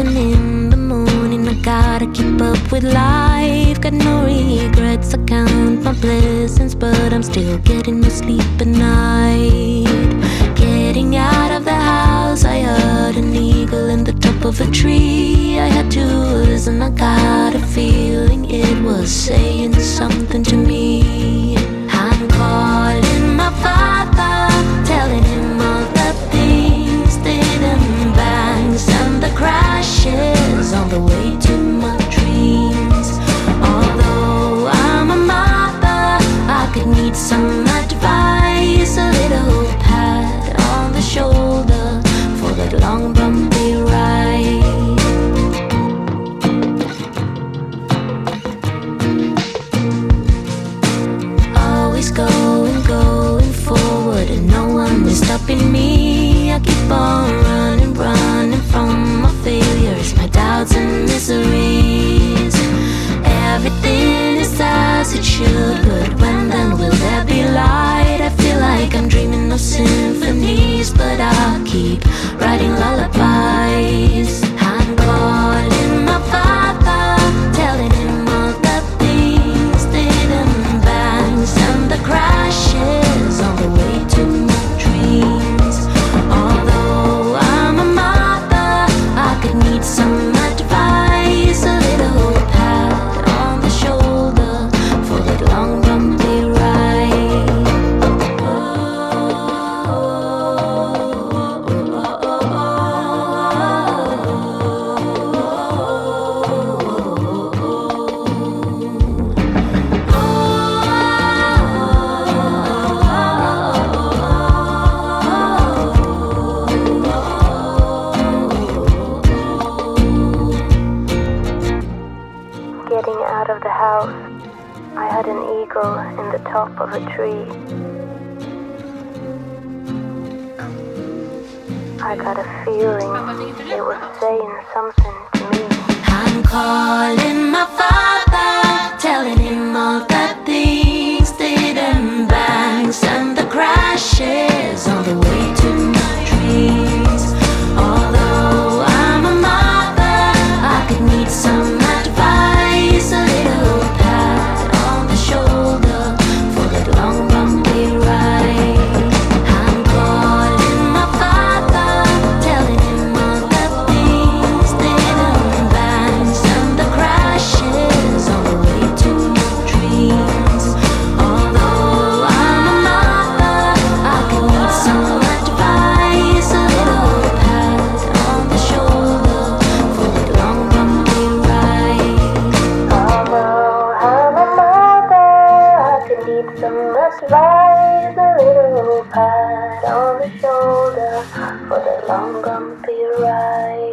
dancing in the morning. I gotta keep up with life. Got no regrets, I count my blessings, but I'm still getting no sleep at night. Getting out of the house, I heard an eagle in the top of a tree. I had to listen, I got a feeling it was saying something to me. I'm calling my father, telling him all the things didn't bangs and the crashes on the way to my dreams. Although I'm a mother, I could need some advice, a little pat on the shoulder for that long bumpy ride. Always going forward, and no one is stopping me. I keep on running from my failures, my doubts and miseries. Everything is as it should, but when then will there be light? I feel like I'm dreaming of symphonies, but I'll keep writing lullabies. I'm calling my father, telling him all the things didn't bangs and the crashes on the way to my dreams. Although I'm a mother, I could need some advice, a little pat on the shoulder for that long bumpy ride. Getting out of the house, I had an eagle in the top of a tree. I got a feeling it was saying something to me. I'm calling my father, telling him all the things didn't bangs and the crashes on the way to my dreams. Although I'm a mother, I could need some advice, a little pat on the shoulder for that long bumpy ride. I'm calling my father, telling him all the things didn't bangs and the crashes on the way to my dreams. Although I'm a mother, I could need some advice, a little pat on the shoulder for that long bumpy ride. Although I'm a mother, I could need some advice, a little pat on the shoulder for the long bumpy ride.